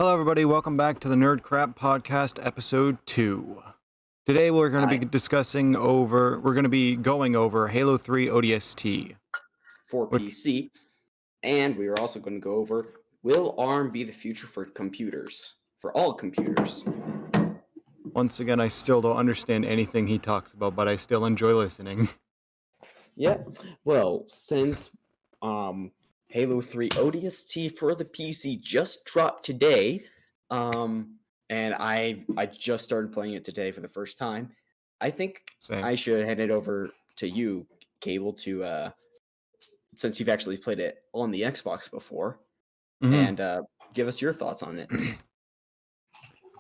Hello, everybody. Welcome back to the Nerd Crap Podcast, Episode 2. Today, we're going to be going over Halo 3 ODST. For PC, and we are also going to go over, will ARM be the future for computers? For all computers. Once again, I still don't understand anything he talks about, but I still enjoy listening. Yeah, well, since Halo 3 ODST for the PC just dropped today, and I just started playing it today for the first time, I think Same. I should hand it over to you, Cable, to since you've actually played it on the Xbox before, and give us your thoughts on it.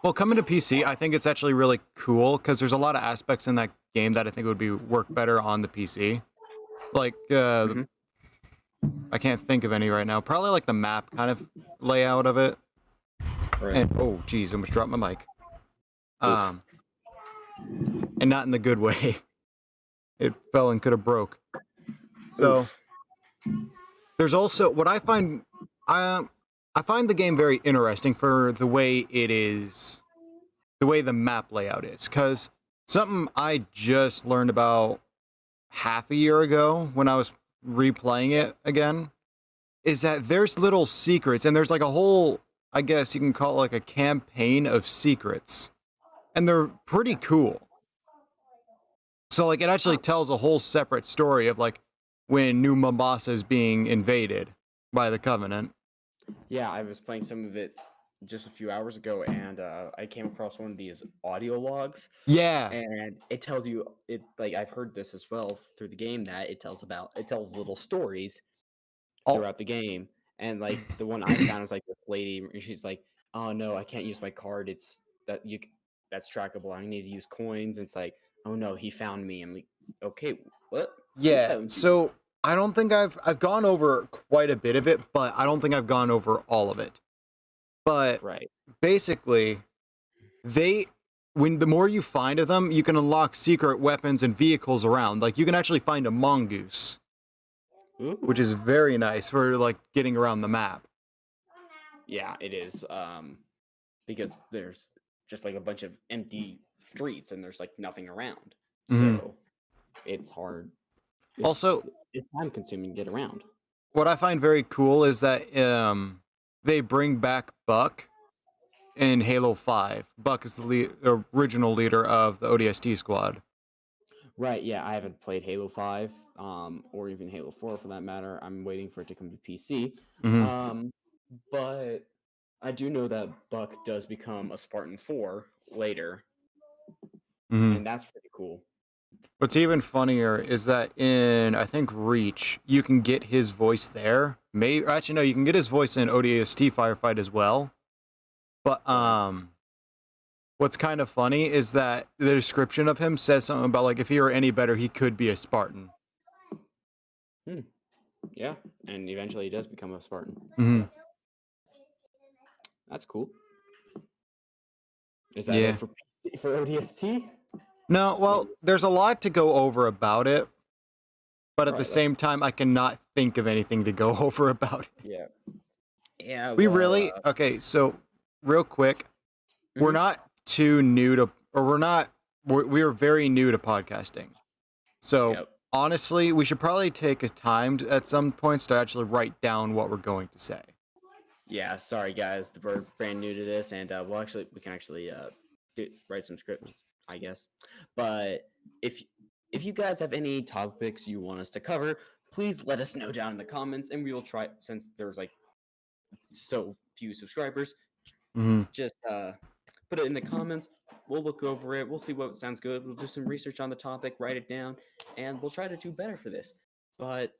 Well, coming to PC, I think it's actually really cool because there's a lot of aspects in that game that I think would work better on the PC. Like, I can't think of any right now. Probably like the map kind of layout of it. Right. And, oh, geez, almost dropped my mic. And not in the good way. It fell and could have broke. So, there's also what I find. I find the game very interesting for the way it is, the way the map layout is. Because something I just learned about half a year ago when I was replaying it again is that there's little secrets, and there's like a whole, I guess you can call it like a campaign of secrets, and they're pretty cool. So like it actually tells a whole separate story of like when New Mombasa is being invaded by the Covenant. Yeah, I was playing some of it just a few hours ago, and I came across one of these audio logs. Yeah. And it tells you, like I've heard this as well through the game, that it tells little stories throughout the game. And like the one I found is like this lady, and she's like, "Oh no, I can't use my card. That's trackable. I need to use coins." And it's like, "Oh no, he found me." I'm like, "Okay, what?" Yeah. So I don't think I've gone over quite a bit of it, but I don't think I've gone over all of it. But basically, when the more you find of them, you can unlock secret weapons and vehicles around. Like you can actually find a mongoose, which is very nice for like getting around the map. Yeah, it is. Because there's just like a bunch of empty streets and there's like nothing around, so it's hard. It's time consuming to get around. What I find very cool is that they bring back Buck in Halo 5. Buck is the original leader of the ODST squad. Right, yeah, I haven't played Halo 5, or even Halo 4 for that matter. I'm waiting for it to come to PC. But I do know that Buck does become a Spartan 4 later, and that's pretty cool. What's even funnier is that in, I think, Reach, you can get his voice there. Actually, no, you can get his voice in ODST Firefight as well. But what's kind of funny is that the description of him says something about, like, if he were any better, he could be a Spartan. Yeah, and eventually he does become a Spartan. That's cool. Is that it for ODST? No, well, there's a lot to go over about it, but at the same time, I cannot think of anything to go over about it. Yeah. Okay, so real quick, we're not too new to, we are very new to podcasting. So honestly, we should probably take a time at some points to actually write down what we're going to say. Yeah, sorry guys, we're brand new to this, and we can actually write some scripts, I guess. But if you guys have any topics you want us to cover, please let us know down in the comments, and we will try, since there's like so few subscribers, just put it in the comments. We'll look over it, we'll see what sounds good, we'll do some research on the topic, write it down, and we'll try to do better for this. But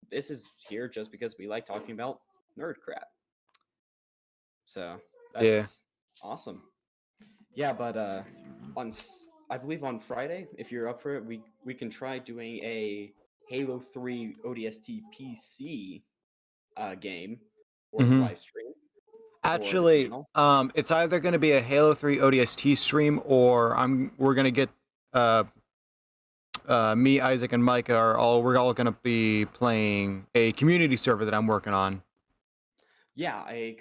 this is here just because we like talking about nerd crap. So that's awesome. Yeah, but I believe on Friday, if you're up for it, we can try doing a Halo 3 ODST PC game or live stream. Actually, it's either going to be a Halo 3 ODST stream, or we're going to get me, Isaac, and Micah we're all going to be playing a community server that I'm working on. Yeah, a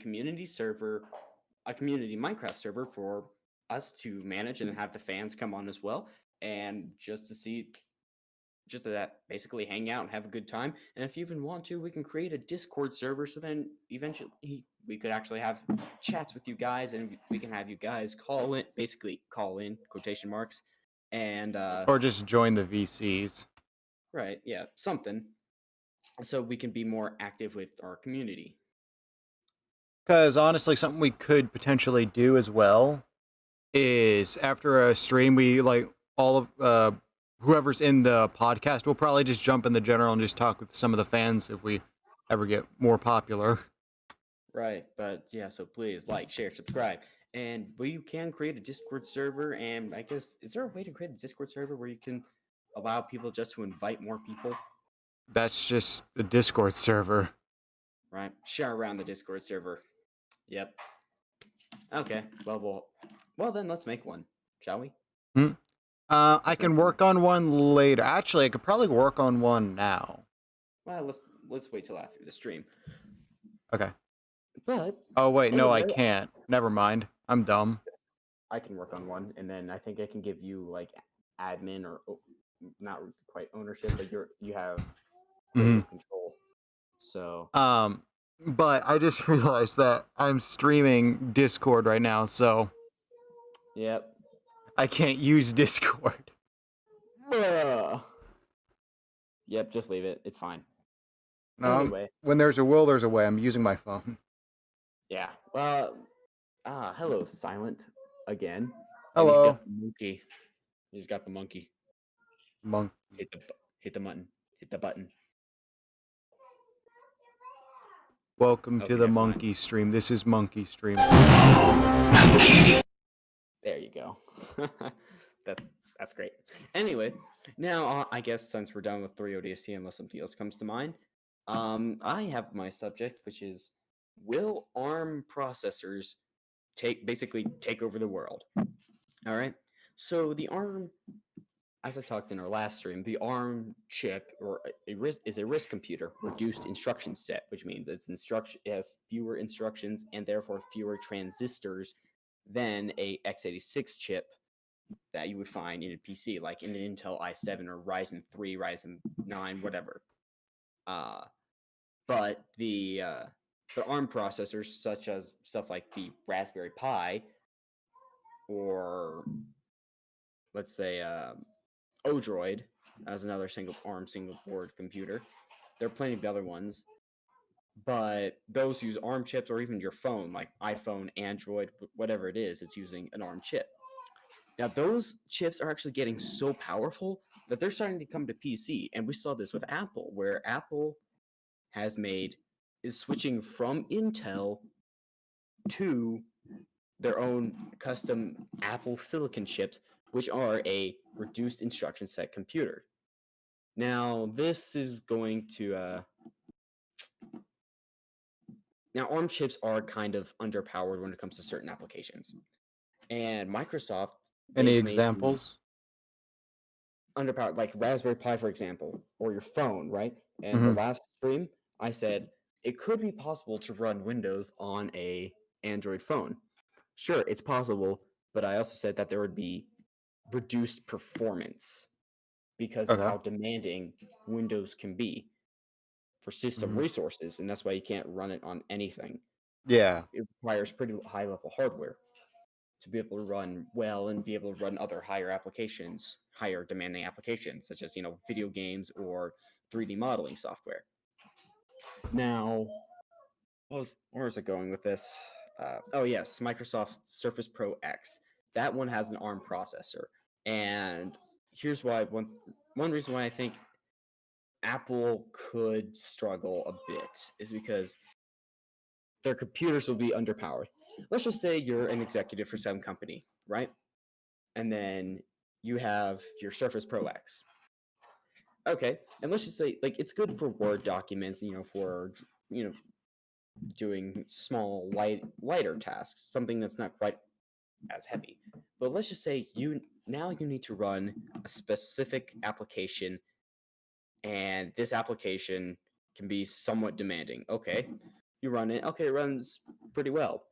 community server, a community Minecraft server for us to manage and have the fans come on as well, and just to that basically hang out and have a good time. And if you even want to, we can create a Discord server. So then eventually we could actually have chats with you guys, and we can have you guys basically call in quotation marks, and Or just join the VCs. right, yeah, something, so we can be more active with our community. Because honestly, something we could potentially do as well is after a stream, we like all of whoever's in the podcast will probably just jump in the general and just talk with some of the fans if we ever get more popular. Right, but yeah, so please like, share, subscribe, and we can create a Discord server. And I guess, is there a way to create a Discord server where you can allow people just to invite more people? That's just a Discord server. Right, share around the Discord server. Yep. Okay. Well then let's make one, shall we? Hmm? I Let's can make one. work on one later. Actually, I could probably work on one now. Well, let's wait till after the stream. Okay. But Oh wait, no, I anyway, can't. Never mind. I'm dumb. I can work on one, and then I think I can give you like admin or not quite ownership, but you have Mhm. total control. So But I just realized that I'm streaming Discord right now, so yep. I can't use Discord. Ugh. Yep, just leave it. It's fine. Anyway, When there's a will, there's a way. I'm using my phone. yeah. Well, hello, Silent again. And he's Hello, got the monkey. He's got the monkey. monk. Hit the button. Hit the button. Welcome Okay, to the never mind. monkey stream. This is monkey stream. There you go. That's great. Anyway, now I guess since we're done with 3 ODST, unless something else comes to mind, I have my subject, which is, will ARM processors basically take over the world? All right. So the ARM, as I talked in our last stream, the ARM chip or is a RISC computer, reduced instruction set, which means it has fewer instructions and therefore fewer transistors than a x86 chip that you would find in a PC, like in an Intel i7 or Ryzen 3, Ryzen 9, whatever. But the ARM processors, such as stuff like the Raspberry Pi, or let's say Odroid, as another ARM single board computer. There are plenty of other ones, but those use ARM chips, or even your phone, like iPhone, Android, whatever it is, it's using an ARM chip. Now, those chips are actually getting so powerful that they're starting to come to PC, and we saw this with Apple, where Apple is switching from Intel to their own custom Apple silicon chips, which are a reduced instruction set computer. Now, this is going to now ARM chips are kind of underpowered when it comes to certain applications, and Microsoft, Any they've made examples? underpowered, like Raspberry Pi, for example, or your phone, right? And the Mm-hmm. last stream, I said it could be possible to run Windows on a Android phone. Sure, it's possible, but I also said that there would be reduced performance because of Okay. how demanding Windows can be for system Mm-hmm. resources, and that's why you can't run it on anything. Yeah. It requires pretty high level hardware to be able to run well and be able to run other higher demanding applications, such as video games or 3D modeling software. Now, where is it going with this? Oh yes, Microsoft Surface Pro X. That one has an ARM processor, and here's why one reason why I think Apple could struggle a bit is because their computers will be underpowered. Let's just say you're an executive for some company, right? And then you have your Surface Pro X. Okay, and let's just say like it's good for Word documents, for doing small, lighter tasks, something that's not quite as heavy. But let's just say you need to run a specific application, and this application can be somewhat demanding. Okay, You run it. Okay, it runs pretty well.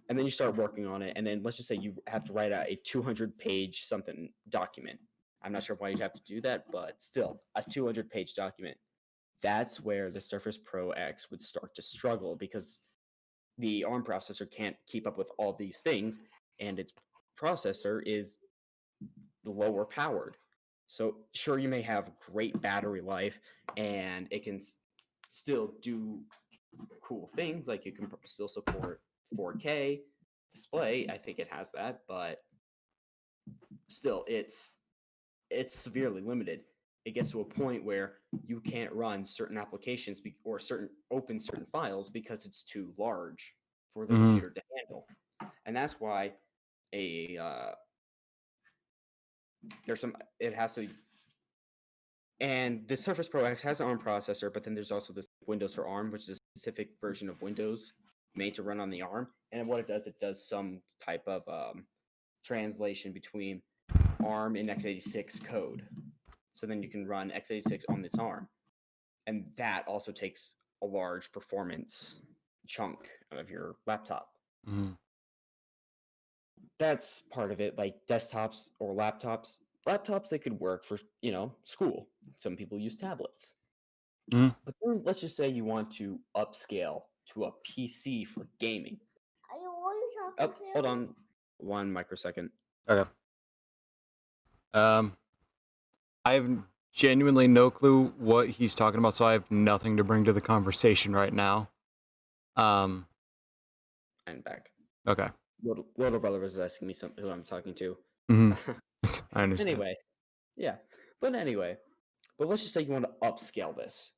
And then you start working on it. And then let's just say you have to write out a 200-page something document. I'm not sure why you'd have to do that, but still, a 200-page document. That's where the Surface Pro X would start to struggle because the ARM processor can't keep up with all these things, and its processor is lower powered. So sure, you may have great battery life, and it can still do cool things, like it can still support 4K display. I think it has that, but still, it's severely limited. It gets to a point where you can't run certain applications or open certain files because it's too large for the Mm-hmm. computer to handle, and that's why a there's some it has to. And the Surface Pro X has an ARM processor, but then there's also this Windows for ARM, which is a specific version of Windows made to run on the ARM. And what it does some type of translation between ARM and x86 code. So then you can run x86 on this ARM. And that also takes a large performance chunk out of your laptop. Mm-hmm. That's part of it, like desktops or laptops. Laptops, they could work for, school. Some people use tablets. Mm-hmm. But then let's just say you want to upscale to a PC for gaming. Are you only Oh, talking to hold on 1 microsecond. Okay. I have genuinely no clue what he's talking about, so I have nothing to bring to the conversation right now. I'm back. Okay. Little brother was asking me who I'm talking to. Mm-hmm. I understand. Anyway, yeah. But let's just say you want to upscale this.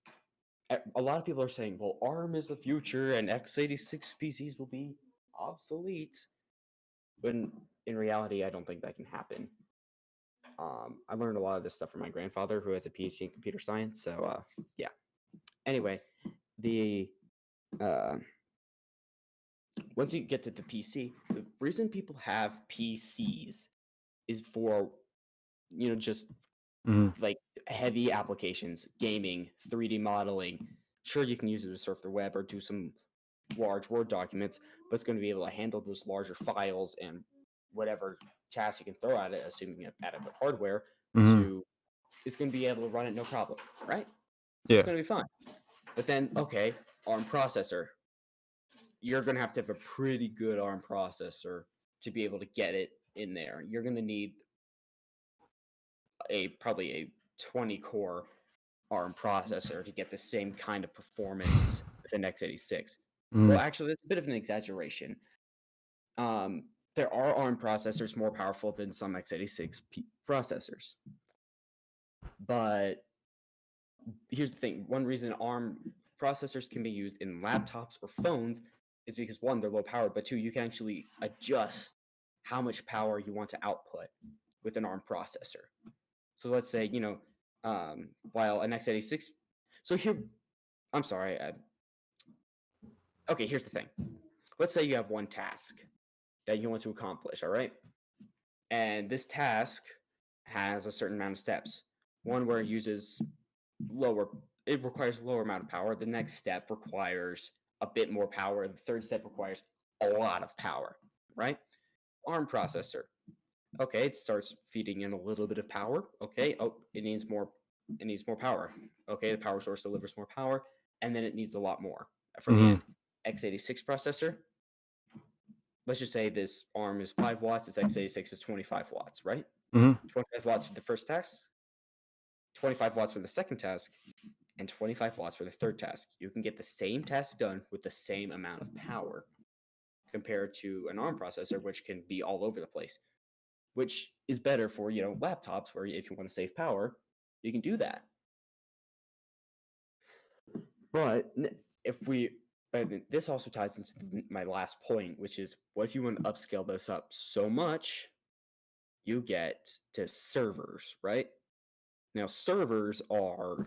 A lot of people are saying, well, ARM is the future and x86 PCs will be obsolete. When in reality, I don't think that can happen. I learned a lot of this stuff from my grandfather, who has a PhD in computer science. So, yeah. Anyway, the once you get to the PC, the reason people have PCs is for, just Mm-hmm. like heavy applications, gaming, 3D modeling. Sure, you can use it to surf the web or do some large Word documents, but it's going to be able to handle those larger files and whatever tasks you can throw at it, assuming you have adequate hardware, Mm-hmm. it's going to be able to run it no problem, right? So Yeah. it's going to be fine. But then, okay, ARM processor. You're going to have a pretty good ARM processor to be able to get it in there. You're going to need probably a 20-core ARM processor to get the same kind of performance with an x86. Mm-hmm. Well, actually, that's a bit of an exaggeration. There are ARM processors more powerful than some x86 processors. But here's the thing. One reason ARM processors can be used in laptops or phones is because, one, they're low powered, but two, you can actually adjust how much power you want to output with an ARM processor. So let's say, while an x86... So here, I'm sorry. Okay, here's the thing. Let's say you have one task that you want to accomplish, all right? And this task has a certain amount of steps. One where it requires lower amount of power. The next step requires a bit more power. The third step requires a lot of power, right? ARM processor. Okay, it starts feeding in a little bit of power. Okay, it needs more power. Okay, the power source delivers more power, and then it needs a lot more for the end. x86 processor, let's just say this ARM is 5 watts, this x86 is 25 watts, right? Mm-hmm. 25 watts for the first task, 25 watts for the second task, and 25 watts for the third task. You can get the same task done with the same amount of power compared to an ARM processor, which can be all over the place, which is better for, laptops where if you want to save power, you can do that. But this also ties into my last point, which is, what if you want to upscale this up so much you get to servers, right? Now, servers are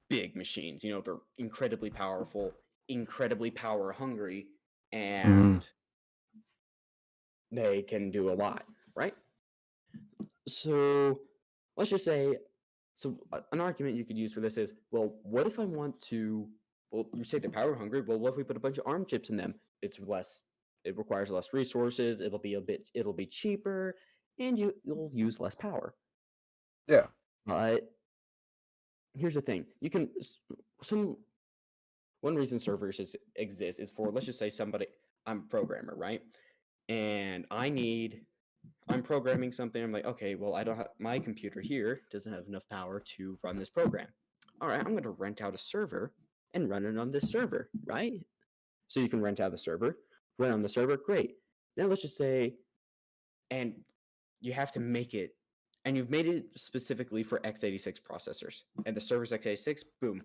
big machines. They're incredibly powerful, incredibly power hungry, and they can do a lot, right? So let's just say, an argument you could use for this is, well, what if I want to, well, you say they're power hungry. Well, what if we put a bunch of ARM chips in them? It requires less resources. It'll be cheaper, and you'll use less power. Yeah. But here's the thing: one reason servers exist is for, let's just say, I'm a programmer, right? And I'm programming something. I'm like, okay, well, I don't have my computer here doesn't have enough power to run this program. All right, I'm going to rent out a server and run it on this server, right? So you can rent out the server, run on the server, great. Now let's just say, and you have to make it, and you've made it specifically for x86 processors, and the server's x86, boom,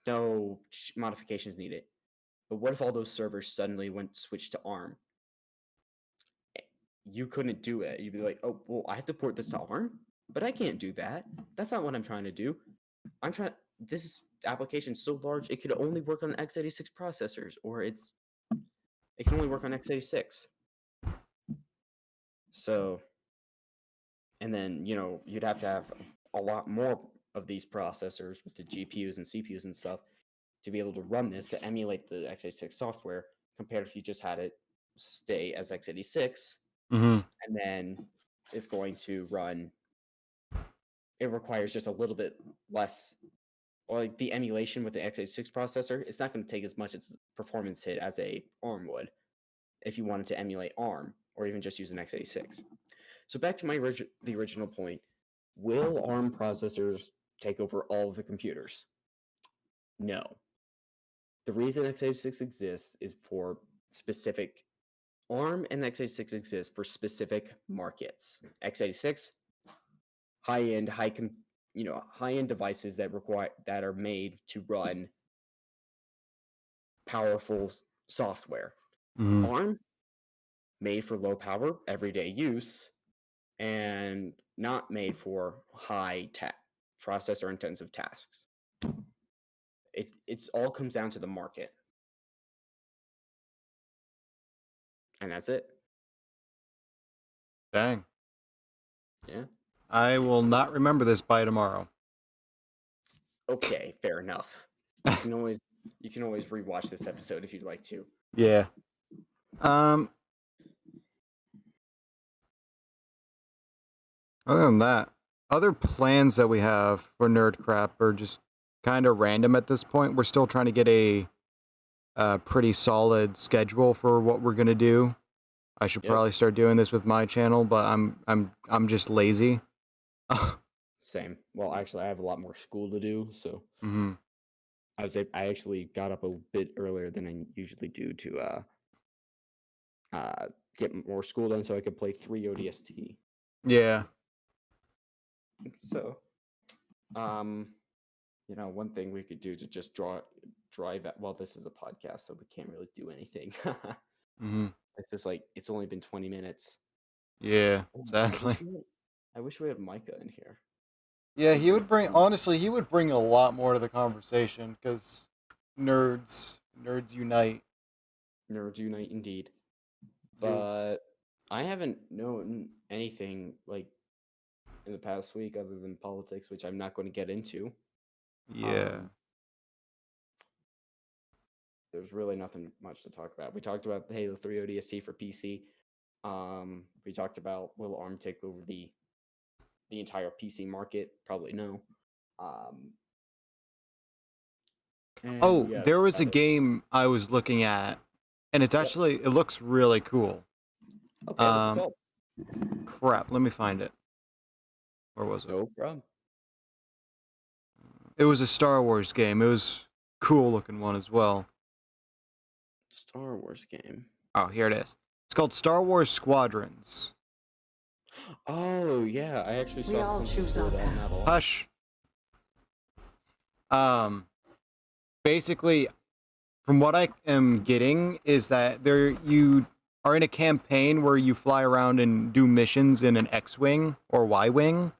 no modifications needed. But what if all those servers suddenly switched to ARM? You couldn't do it. You'd be like, oh, well, I have to port this to ARM, but I can't do that. That's not what I'm trying to do. This application is so large, it could only work on x86 processors, or it can only work on x86. So, and then, you'd have to have a lot more of these processors with the GPUs and CPUs and stuff to be able to run this, to emulate the x86 software, compared if you just had it stay as x86. And then it's going to run, it requires just a little bit less, or like the emulation with the x86 processor, it's not going to take as much performance hit as a ARM would if you wanted to emulate ARM or even just use an x86. So back to the original point, will ARM processors take over all of the computers? No. The reason x86 exists is for specific ARM, and x86 exists for specific markets. x86, high-end devices that are made to run powerful software. ARM, made for low power, everyday use, and not made for high processor intensive tasks. It's all comes down to the market. And that's it. Dang. Yeah. I will not remember this by tomorrow. Okay, fair enough. You can always rewatch this episode if you'd like to. Yeah. Other than that, other plans that we have for Nerd Crap are just kind of random at this point. We're still trying to get a pretty solid schedule for what we're gonna do. I should probably start doing this with my channel, but I'm just lazy. Same. Well, actually, I have a lot more school to do, so I actually got up a bit earlier than I usually do to get more school done, so I could play 3 ODST. Yeah. So, one thing we could do to just drive at, well, this is a podcast, so we can't really do anything. It's just like, it's only been 20 minutes. Yeah, exactly. I wish we had Micah in here. Yeah, he would bring a lot more to the conversation, because nerds unite. Nerds unite indeed. But I haven't known anything like in the past week other than politics, which I'm not going to get into. Yeah. There's really nothing much to talk about. We talked about the Halo 3 ODST for PC. We talked about, will ARM take over the entire PC market? Probably no. There was a game I was looking at, and it's actually, it looks really cool. Okay, what's it called? Crap, let me find it. Where was it? No problem. It was a Star Wars game. It was a cool looking one as well. Star Wars game. Oh, here it is. It's called Star Wars Squadrons. Oh yeah, I actually saw. We all choose our path. Hush. Basically, from what I am getting is that you are in a campaign where you fly around and do missions in an X-wing or Y-wing.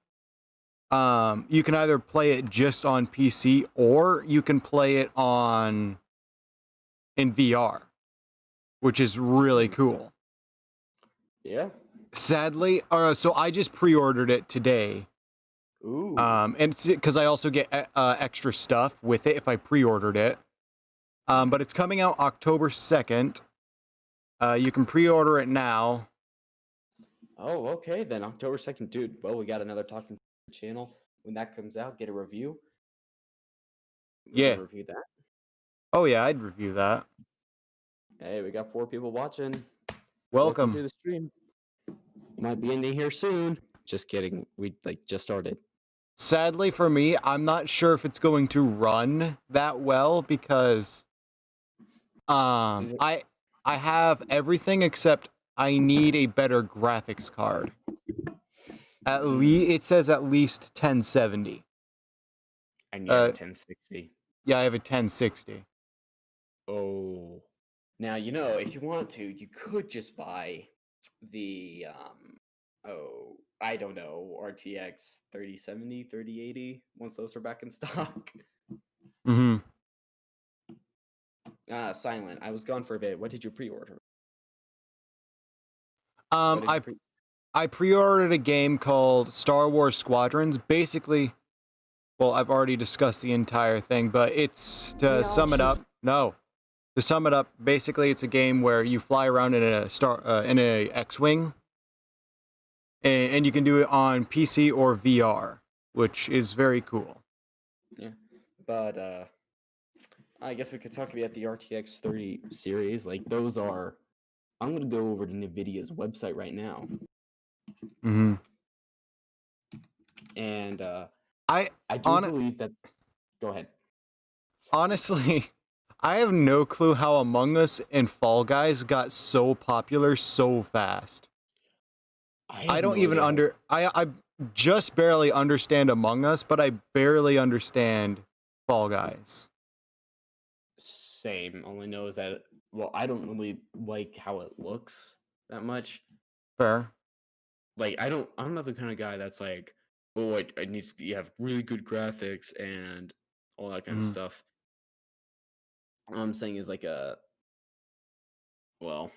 You can either play it just on PC or you can play it in VR, which is really cool. Yeah. Sadly, so I just pre-ordered it today. Ooh. And it's because I also get extra stuff with it if I pre-ordered it. But it's coming out October 2nd. You can pre-order it now. Oh, okay then. October 2nd, dude. Well, we got another Talking channel. When that comes out, get a review. We're Yeah. gonna review that. Oh yeah, I'd review that. Hey, we got 4 people watching. Welcome. to the stream. Might be ending here soon. Just kidding. We just started. Sadly for me, I'm not sure if it's going to run that well because Is it- I have everything except I need a better graphics card. At least it says at least 1070. And you have a 1060. Yeah, I have a 1060. Oh. Now, if you want to, you could just buy the I don't know, RTX 3070, 3080 once those are back in stock. Mm-hmm. Silent. I was gone for a bit. What did you pre-order? I pre-ordered a game called Star Wars Squadrons. Basically, well, I've already discussed the entire thing, but it's to sum it up. No, to sum it up, basically, it's a game where you fly around in a X-wing, and you can do it on PC or VR, which is very cool. Yeah, but I guess we could talk about the RTX 30 series. Like those are. I'm gonna go over to Nvidia's website right now. Mm-hmm. And I do believe that. Go ahead. Honestly, I have no clue how Among Us and Fall Guys got so popular so fast. I don't even I just barely understand Among Us, but I barely understand Fall Guys. Same. Only knows that. Well, I don't really like how it looks that much. Fair. Like I'm not the kind of guy that's like, oh, it needs to be have really good graphics and all that kind of stuff. All I'm saying is like well,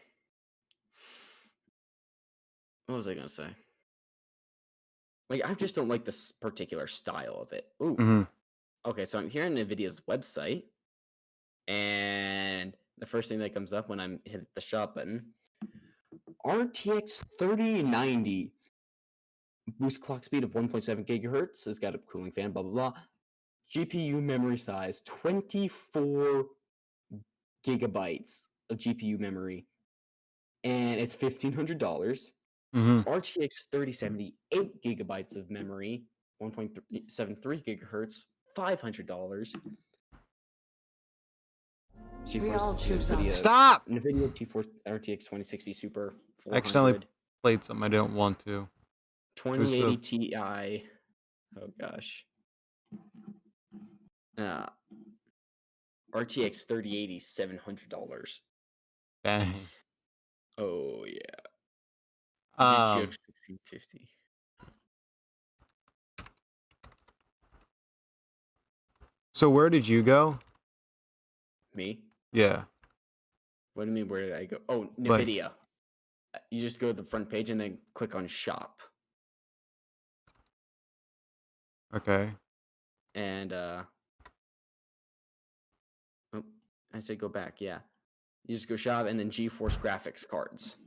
what was I gonna say? Like I just don't like this particular style of it. Ooh. Okay, so I'm here on Nvidia's website, and the first thing that comes up when I'm hit the shop button, RTX 3090. Boost clock speed of 1.7 gigahertz. It's got a cooling fan, blah, blah, blah. GPU memory size, 24 gigabytes of GPU memory. And it's $1,500. RTX 3070, 8 gigabytes of memory, 1.73 gigahertz, $500. Stop! NVIDIA GeForce RTX 2060 Super, 400. I accidentally played something I didn't want to. 2080 Ti. Oh gosh. RTX 3080, $700. Dang. Oh yeah. GTX 1650. So where did you go? Me? Yeah. What do you mean? Where did I go? Oh, Nvidia. You just go to the front page and then click on shop. Okay. And I say go back. Yeah. You just go shop and then GeForce graphics cards.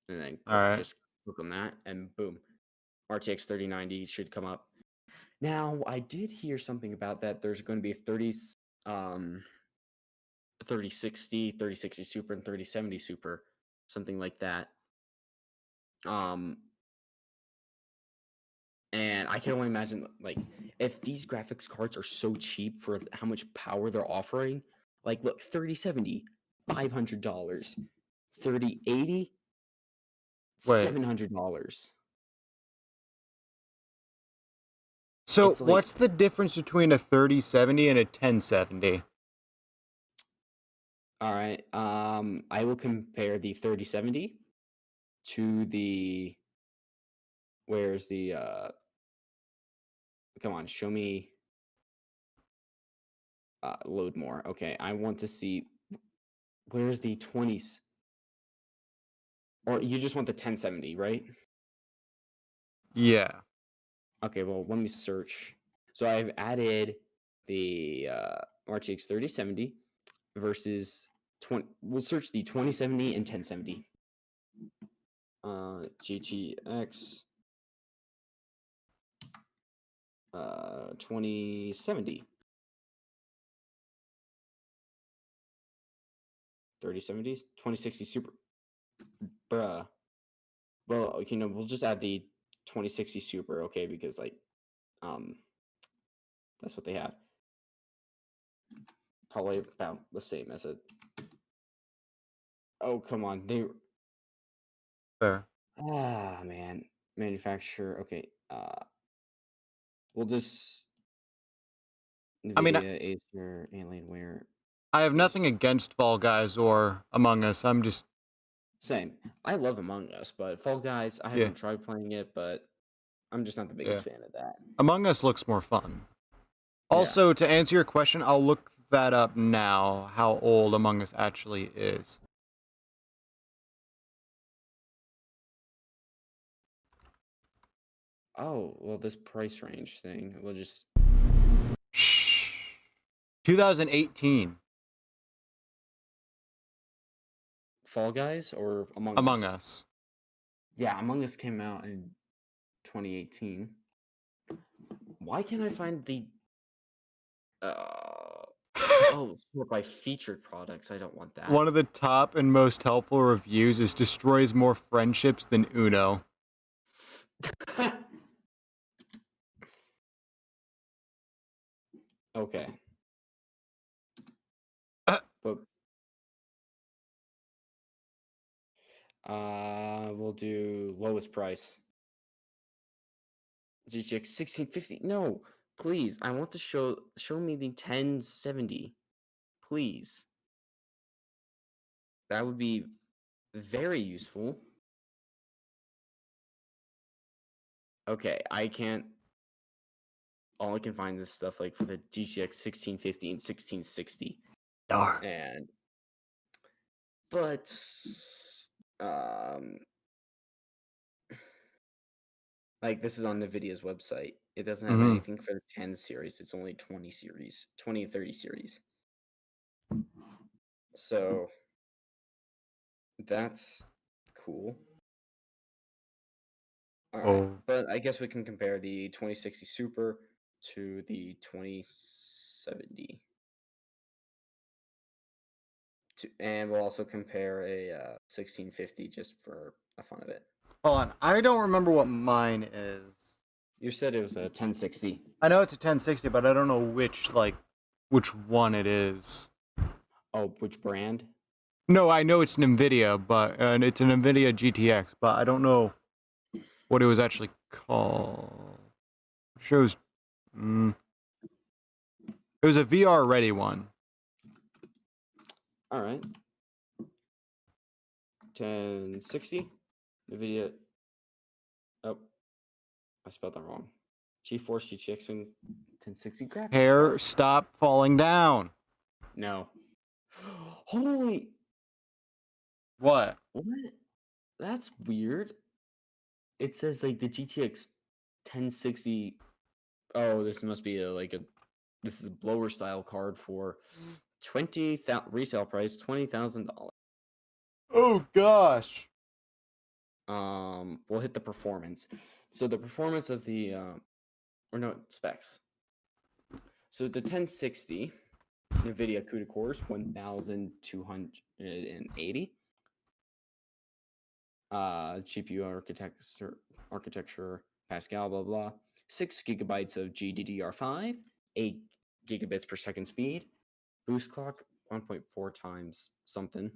And then just click on that and boom. RTX 3090 should come up. Now, I did hear something about that. There's going to be a 3060, 3060 Super, and 3070 Super, something like that. And I can only imagine, like, if these graphics cards are so cheap for how much power they're offering. Like, look, 3070, $500. 3080, $700. So what's the difference between a 3070 and a 1070? All right. I will compare the 3070 to the. Where's the? Come on, show me. Load more. Okay, I want to see. Where's the 20s? Or you just want the 1070, right? Yeah. Okay, well, let me search. So I've added the RTX 3070 versus 20. We'll search the 2070 and 1070. GTX 2070. 3070s, 2060 Super. Bruh. Well, we'll just add the 2060 Super, okay, because like that's what they have. Probably about the same as it. Oh, come on. Fair. Man. Manufacturer. Okay. We'll just I mean, NVIDIA, Acer, Alienware. I have nothing against Fall Guys or Among Us. I'm just Same. I love Among Us, but Fall Guys, I haven't tried playing it, but I'm just not the biggest fan of that. Among Us looks more fun. Yeah. Also, to answer your question, I'll look that up now, how old Among Us actually is. Oh, well, this price range thing, we'll just... Shh. 2018. Fall Guys or Among Us? Among Us. Yeah, Among Us came out in 2018. Why can't I find the... Oh, sort by featured products. I don't want that. One of the top and most helpful reviews is destroys more friendships than Uno. Okay. But we'll do lowest price. GTX 1650. No, please. I want to show me the 1070. Please. That would be very useful. Okay, I can't. All I can find is stuff like for the GTX 1650 and 1660. Darn. But like this is on NVIDIA's website. It doesn't have anything for the 10 series. It's only 20 series, 20 and 30 series. So that's cool. All right, but I guess we can compare the 2060 Super to the 2070. And we'll also compare a 1650 just for the fun of it. Hold on. I don't remember what mine is. You said it was a 1060. I know it's a 1060, but I don't know which one it is. Oh, which brand? No, I know it's an NVIDIA, but it's an NVIDIA GTX, but I don't know what it was actually called. It shows. It was a VR ready one. All right. 1060. NVIDIA. Oh, I spelled that wrong. GeForce GTX and 1060 graphics. Hair, stop falling down. No. Holy. What? What? That's weird. It says like the GTX 1060. Oh, this must be this is a blower style card for 20,000 resale price $20,000. Oh gosh. We'll hit the performance. So the performance of the specs. So the 1060 NVIDIA CUDA cores 1280. GPU architecture Pascal blah blah. 6 gigabytes of GDDR5, 8 gigabits per second speed, boost clock 1.4 times something.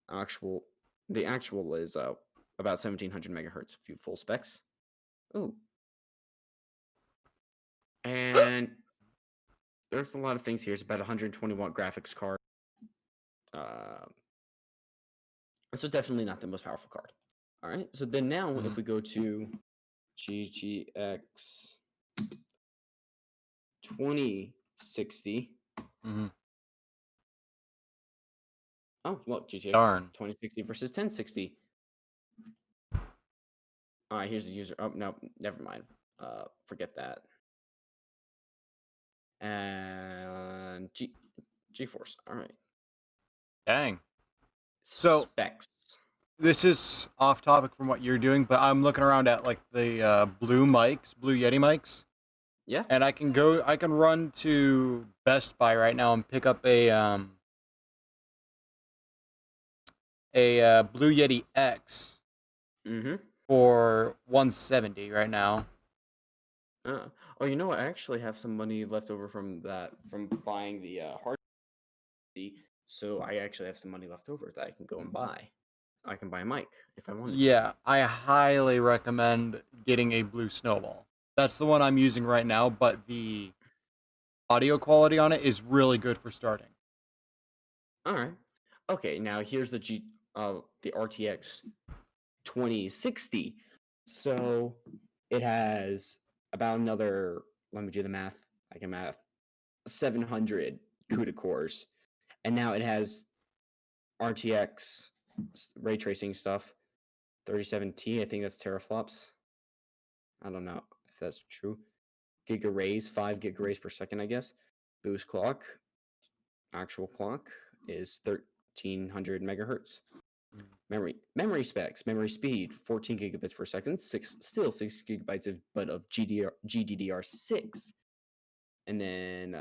The actual is about 1700 megahertz. Few full specs. Ooh. And there's a lot of things here. It's about 120 watt graphics card. So definitely not the most powerful card. All right. So then now, if we go to GTX 2060. Oh, look, GTX 2060 versus 1060. All right, here's the user. Oh, no, never mind. Forget that. and GeForce. All right. Dang. So Specs. this is off topic from what you're doing, but I'm looking around at like the Blue Yeti mics, Yeah. and I can run to Best Buy right now and pick up a Blue Yeti X Mm-hmm. for 170 right now. Oh, you know what? I actually have some money left over from buying the hard CD, so I actually have some money left over that I can go and buy. I can buy a mic if I wanted to. Yeah, I highly recommend getting a Blue Snowball. That's the one I'm using right now, but the audio quality on it is really good for starting. All right. Okay, now here's the RTX 2060. So it has about another, let me do the math. I can math 700 CUDA cores. And now it has RTX ray tracing stuff. 37T, I think that's teraflops. I don't know if that's true. Gigaarrays, 5 gigaarrays per second, I guess. Boost clock, actual clock is 1300 megahertz. Memory specs, memory speed, 14 gigabits per second, still 6 gigabytes of GDDR6. And then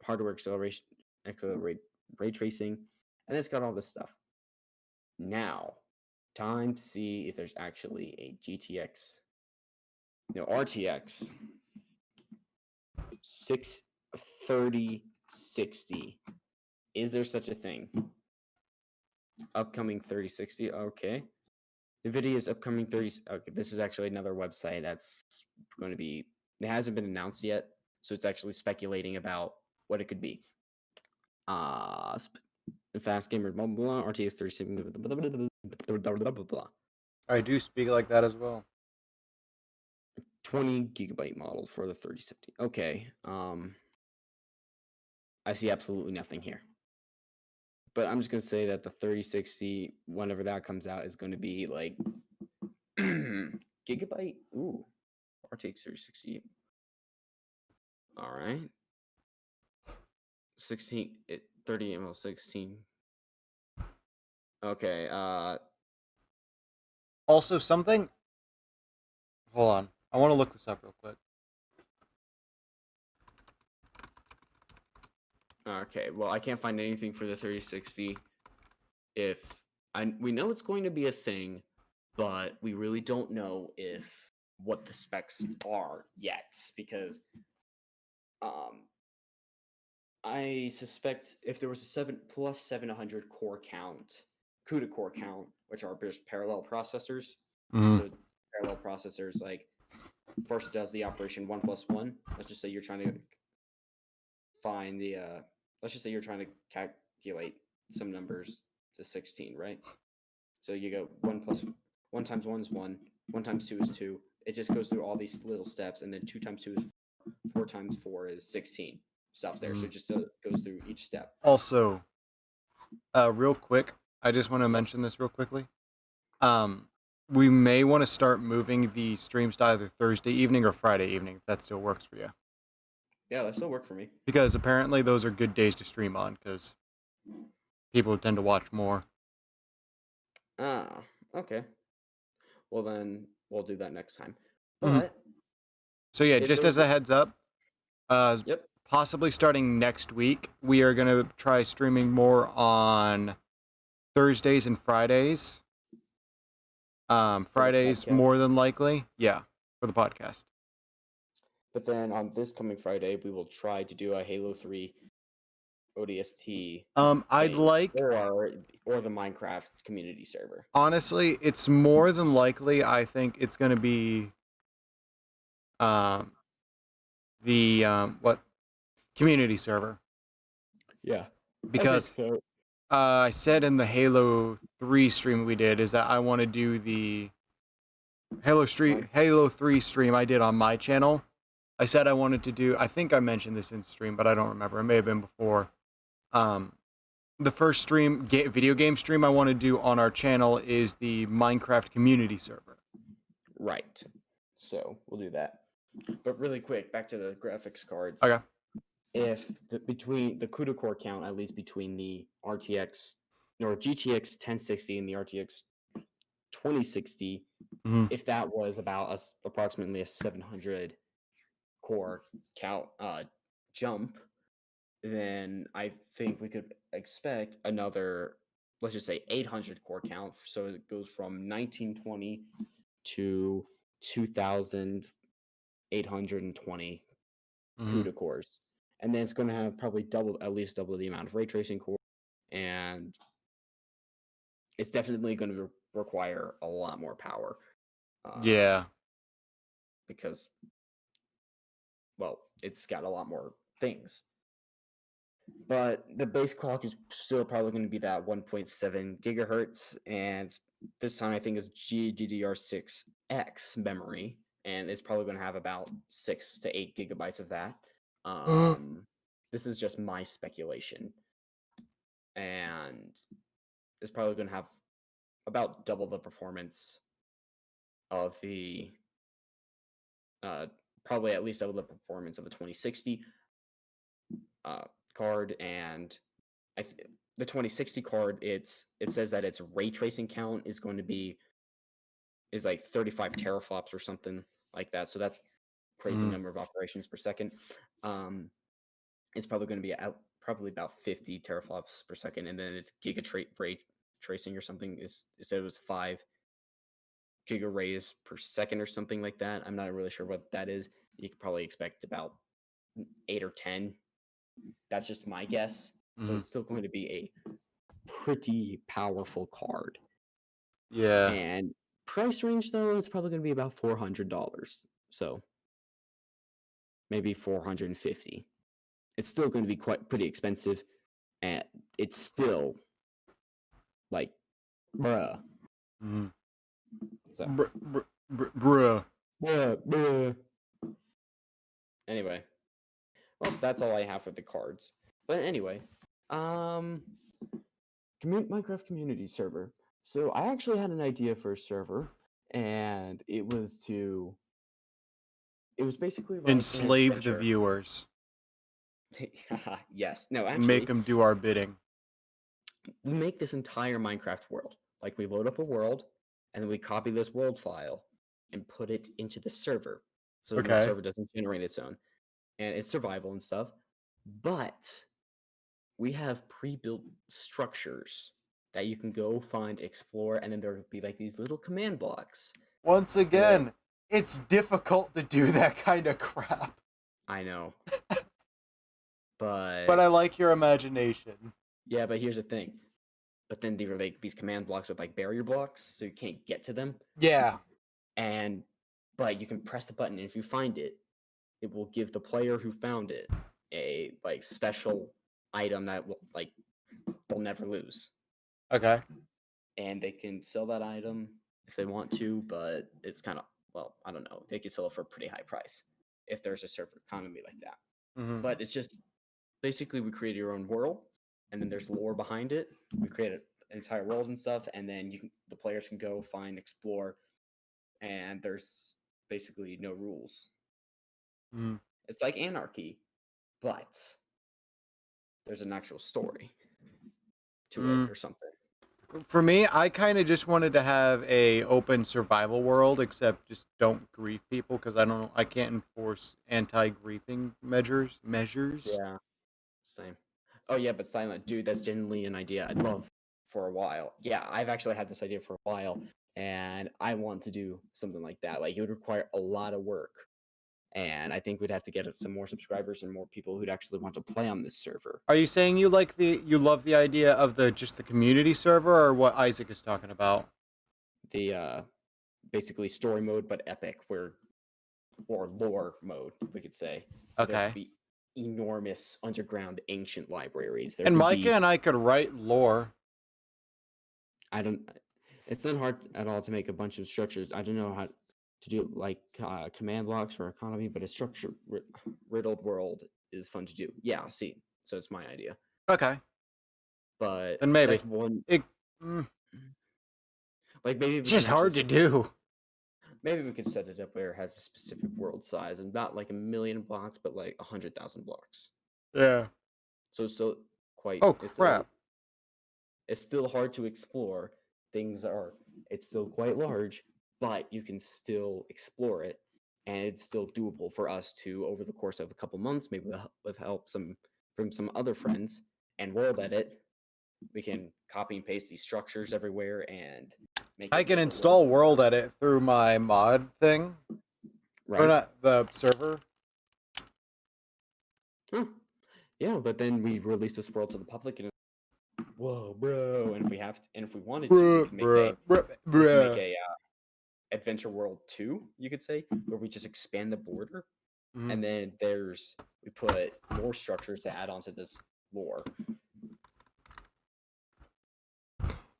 hardware acceleration, ray tracing, and it's got all this stuff. Now, time to see if there's actually a RTX 63060. Is there such a thing? Upcoming 3060. Okay. NVIDIA's upcoming 30. Okay, this is actually another website that's going to be. It hasn't been announced yet, so it's actually speculating about what it could be. Fast gamer, blah blah blah. RTX 3060. Blah blah blah. I do speak like that as well. 20 gigabyte model for the 3070. Okay. I see absolutely nothing here. But I'm just going to say that the 3060, whenever that comes out, is going to be like gigabyte. Ooh, RTX 3060. All right. 30 ml 16. Okay. Also, something. Hold on. I want to look this up real quick. Okay. Well, I can't find anything for the 3060. We know it's going to be a thing, but we really don't know what the specs are yet, because I suspect if there was a 700 core count, CUDA core count, which are just parallel processors. So parallel processors, like first does the operation 1+1. Let's just say you're trying to find the let's just say you're trying to calculate some numbers to 16, right? So you go 1 times 1 is 1, 1 times 2 is 2. It just goes through all these little steps, and then 2 times 2 is 4 times 4 is 16. Stops there. So it just goes through each step. Also, real quick, I just want to mention this real quickly. We may want to start moving the streams to either Thursday evening or Friday evening, if that still works for you. Yeah, that still works for me. Because apparently those are good days to stream on, because people tend to watch more. Ah, okay. Well, then we'll do that next time. But so yeah, just as a heads up, yep. Possibly starting next week, we are going to try streaming more on Thursdays and Fridays. Fridays more than likely, yeah, for the podcast. But then on this coming Friday, we will try to do a Halo 3 ODST. I'd like or the Minecraft community server. Honestly, it's more than likely. I think it's going to be the community server. Yeah, because I said in the Halo 3 stream we did is that I want to do the Halo 3 stream I did on my channel. I said I wanted to do, I think I mentioned this in stream, but I don't remember. It may have been before. The first stream, video game stream I want to do on our channel is the Minecraft community server. Right. So we'll do that. But really quick, back to the graphics cards. Okay. if between the CUDA core count, at least between the RTX or GTX 1060 and the RTX 2060, Mhm. if that was about approximately a 700 core count jump, then I think we could expect another, let's just say 800 core count. So it goes from 1920 to 2820 Mhm. CUDA cores. And then it's going to have probably at least double the amount of ray tracing core. And it's definitely going to require a lot more power. Yeah. Because, well, it's got a lot more things. But the base clock is still probably going to be that 1.7 gigahertz, and this time I think it's GDDR6X memory, and it's probably going to have about 6 to 8 gigabytes of that. This is just my speculation, and it's probably going to have about double the performance of the, probably at least double the performance of a 2060 card, and the 2060 card, it says that its ray tracing count is going to be like 35 teraflops or something like that. So that's crazy Mhm. number of operations per second. It's probably going to be probably about 50 teraflops per second, and then it's ray tracing or something. It said it was 5 giga rays per second or something like that. I'm not really sure what that is. You could probably expect about 8 or 10. That's just my guess. So Mhm. it's still going to be a pretty powerful card. Yeah. And price range though, it's probably going to be about $400. So maybe 450. It's still going to be pretty expensive, and it's still like bruh. Mhm. So Bruh. bruh. Anyway, well, that's all I have for the cards. But anyway, Minecraft community server. So I actually had an idea for a server, and it was basically like an Enslave the adventure. viewers. Yes. No, Make actually, them do our bidding. we make this entire Minecraft world. Like, we load up a world, and then we copy this world file and put it into the server. So the Okay. server doesn't generate its own. And it's survival and stuff. But we have pre-built structures that you can go find, explore, and then there will be like these little command blocks Once where again, it's difficult to do that kind of crap. I know. But But I like your imagination. yeah, but here's the thing. But then there are like these command blocks with like barrier blocks, so you can't get to them. Yeah. But you can press the button, and if you find it, it will give the player who found it a like special item that will like they'll never lose. Okay. And they can sell that item if they want to, but it's kind of, well, I don't know. They could sell it for a pretty high price if there's a server economy like that. Mhm. But it's just basically we create your own world, and then there's lore behind it. We create an entire world and stuff, and then the players can go find, explore, and there's basically no rules. Mhm. It's like anarchy, but there's an actual story to it Mm. or something. For me, I kind of just wanted to have a open survival world, except just don't grief people because I can't enforce anti-griefing measures. Yeah, same. Oh yeah, but silent, dude, that's genuinely an idea I'd love for a while. Yeah, I've actually had this idea for a while, and I want to do something like that. Like, it would require a lot of work, and I think we'd have to get some more subscribers and more people who'd actually want to play on this server. Are you saying you love the idea of the community server, or what Isaac is talking about? The basically story mode, but epic, or lore mode, we could say. So there could Okay. be enormous underground ancient libraries. There And could Micah be and I could write lore. I don't. It's not hard at all to make a bunch of structures. I don't know how to do like command blocks or economy, but a structure riddled world is fun to do. Yeah, see, so it's my idea, Okay. but Then maybe that's one. it. Mm, Like, maybe it's we can just actually hard to do. maybe we could set it up where it has a specific world size and not like a million blocks, but like 100,000 blocks. Yeah. So it's still quite. Oh It's still crap. it's still hard to explore. It's still quite large, but you can still explore it, and it's still doable for us to, over the course of a couple months, maybe with help from some other friends and world edit, we can copy and paste these structures everywhere and make I it can look install World Edit through my mod thing. Or right. not the server. Huh. Yeah, but then we release this world to the public, and whoa, bro! And if we wanted to, we Bruh, can make a bruh, bruh, we can make bruh. a Adventure World 2, you could say, where we just expand the border, and then we put more structures to add on to this lore.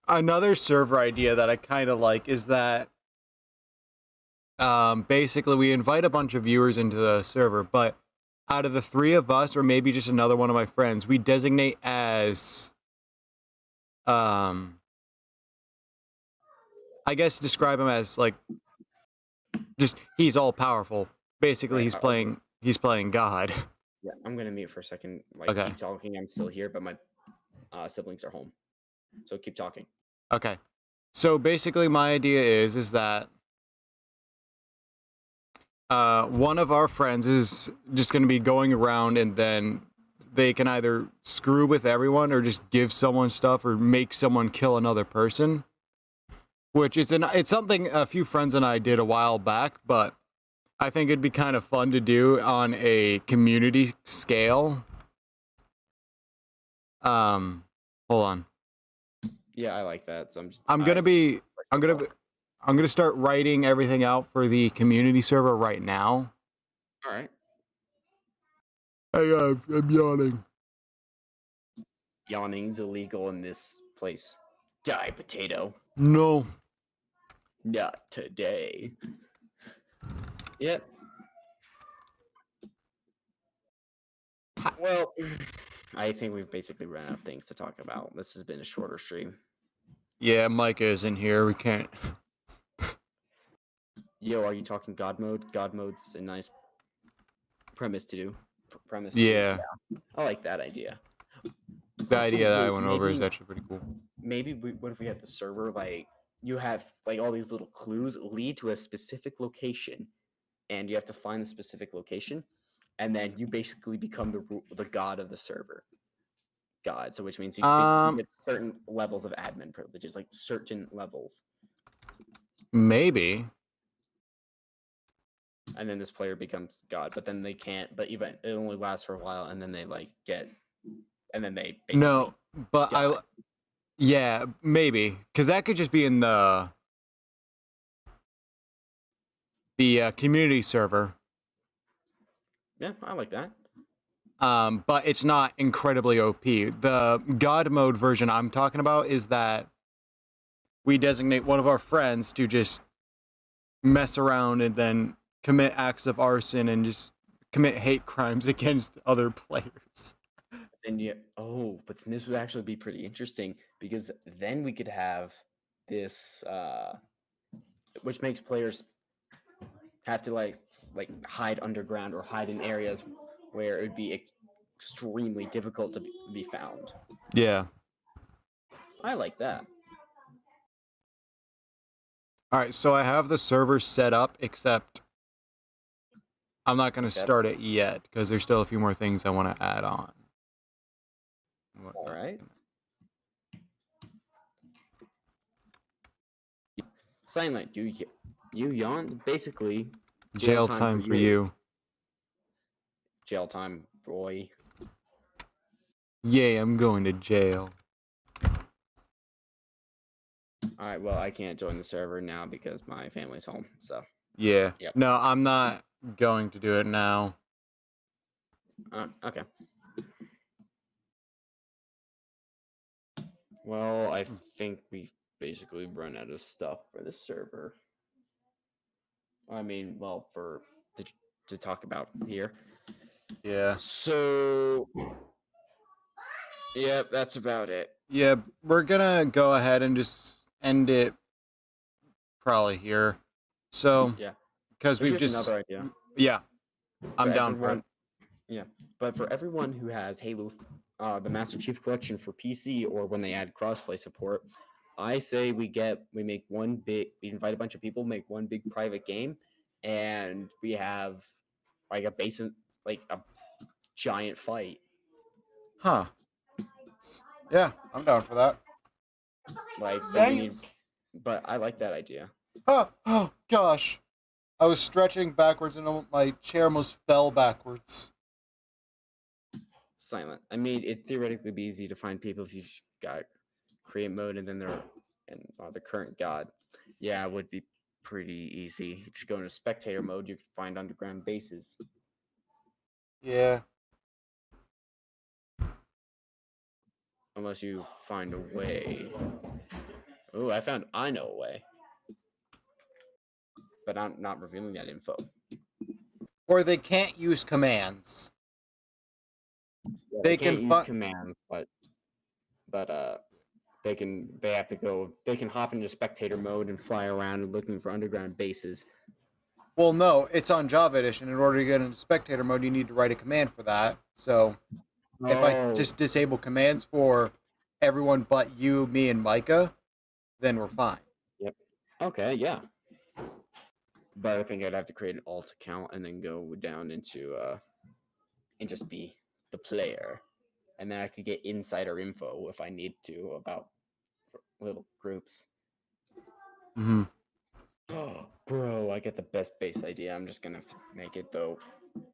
Another server idea that I kind of like is that basically we invite a bunch of viewers into the server, but out of the three of us, or maybe just another one of my friends, we designate as I guess describe him as like just he's all powerful. Basically, Right. he's playing God. Yeah, I'm gonna mute for a second. Like, Okay. keep talking. I'm still here, but my siblings are home, so keep talking. Okay. So basically my idea is that one of our friends is just going to be going around, and then they can either screw with everyone or just give someone stuff or make someone kill another person. Which it's something a few friends and I did a while back, but I think it'd be kind of fun to do on a community scale. Hold on. Yeah, I like that. So I'm gonna start writing everything out for the community server right now. All right. Hey, I'm yawning. Yawning's illegal in this place. Die, potato. No. Not today. Yep. Well, I think we've basically run out of things to talk about. This has been a shorter stream. Yeah, Micah is in here. We can't. Yo, are you talking God mode? God mode's a nice premise to do. Yeah. Yeah. I like that idea. The idea that I Wait, went over is actually pretty cool. what if we had the server, like, you have like all these little clues lead to a specific location, and you have to find the specific location, and then you basically become the god of the server. God, so which means you basically get certain levels of admin privileges, like certain levels. Maybe. And then this player becomes God, but then they can't. But even it only lasts for a while, and then they and then they basically No, but die. yeah, maybe, because that could just be in the community server. Yeah, I like that. But it's not incredibly OP. The God mode version I'm talking about is that we designate one of our friends to just mess around and then commit acts of arson and just commit hate crimes against other players. And but then this would actually be pretty interesting, because then we could have this, which makes players have to like hide underground or hide in areas where it would be extremely difficult to be found. Yeah. I like that. All right, so I have the server set up, except I'm not going to start it yet because there's still a few more things I want to add on. All right. Silent, you yawned. Basically, Jail time for you. Jail time, boy. Yay, I'm going to jail. All right, well, I can't join the server now because my family's home, so. Yeah. Yep. No, I'm not going to do it now. Okay. Well, I think we've basically run out of stuff for the server. I mean, well, to talk about here. Yeah. So, yeah, that's about it. Yeah, we're gonna go ahead and just end it probably here. So, Yeah, because we've here's just another idea. yeah, I'm down for it. Yeah, But for everyone who has Halo, the Master Chief Collection for PC, or when they add crossplay support, I say we invite a bunch of people, make one big private game, and we have like a giant fight. Huh. Yeah, I'm down for that. Like, but I like that idea. Oh gosh. I was stretching backwards and my chair almost fell backwards. Silent. I mean, it'd theoretically be easy to find people if you just got create mode and then the current god. Yeah, it would be pretty easy. You just go into spectator mode, you could find underground bases. Yeah. Unless you find a way. Oh, I know a way. But I'm not revealing that info. Or they can't use commands. Yeah, they can't use commands, but they can hop into spectator mode and fly around looking for underground bases. Well, no, it's on Java Edition. In order to get into spectator mode, you need to write a command for that. So if I just disable commands for everyone but you, me, and Micah, then we're fine. Yep. Okay, yeah. But I think I'd have to create an alt account and then go down into and just be the player. And then I could get insider info if I need to about little groups. Mm-hmm. Oh, bro, I get the best base idea. I'm just gonna have to make it though.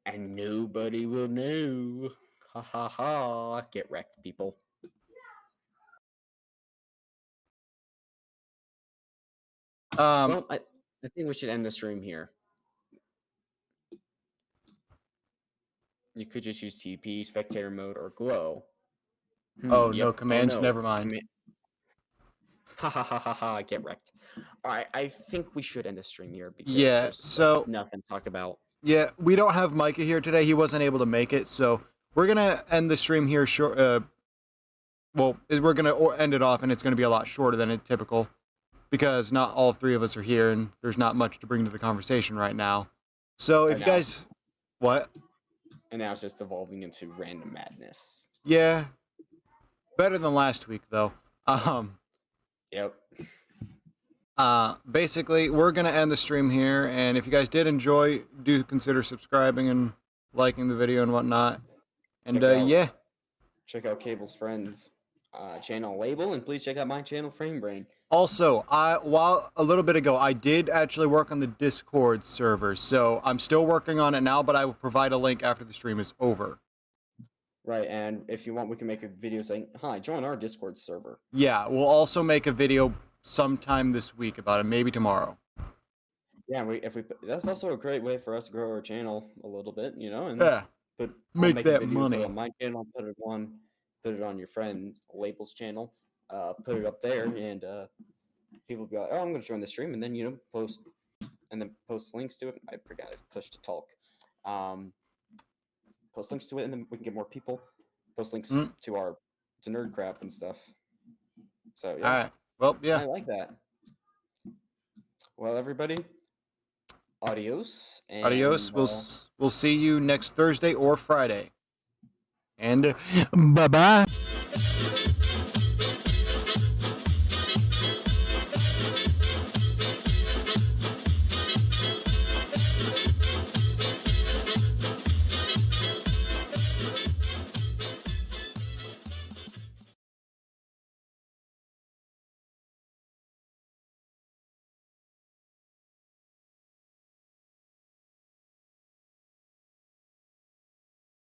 And nobody will know. Ha ha ha. Get wrecked, people. Well, I think we should end the stream here. You could just use TP, spectator mode, or glow. No commands, never mind. Ha ha ha ha ha, get wrecked. Alright, I think we should end the stream here because there's nothing to talk about. Yeah, we don't have Micah here today. He wasn't able to make it, so we're gonna end the stream here short. Well, we're gonna end it off, and it's gonna be a lot shorter than typical because not all three of us are here, and there's not much to bring to the conversation right now. So if you guys, what? And now it's just evolving into random madness. Yeah, better than last week though. Yep. Basically, we're gonna end the stream here, and if you guys did enjoy, do consider subscribing and liking the video and whatnot. And yeah, check out Cable's Friends channel label, and please check out my channel Frame Brain. Also, while a little bit ago, I did actually work on the Discord server, so I'm still working on it now, but I will provide a link after the stream is over. Right, and if you want, we can make a video saying, "Hi, join our Discord server." Yeah, we'll also make a video sometime this week about it, maybe tomorrow. Yeah, that's also a great way for us to grow our channel a little bit, you know, and make that money. On my channel, put it on your friend's label's channel, put it up there, and people will be like, "Oh, I'm going to join the stream," and then post links to it. I forgot I pushed to talk. Post links to it, and then we can get more people. Post links to nerd crap and stuff. So yeah. All right. Well, yeah. I like that. Well, everybody, adios. Adios. We'll see you next Thursday or Friday. And bye-bye.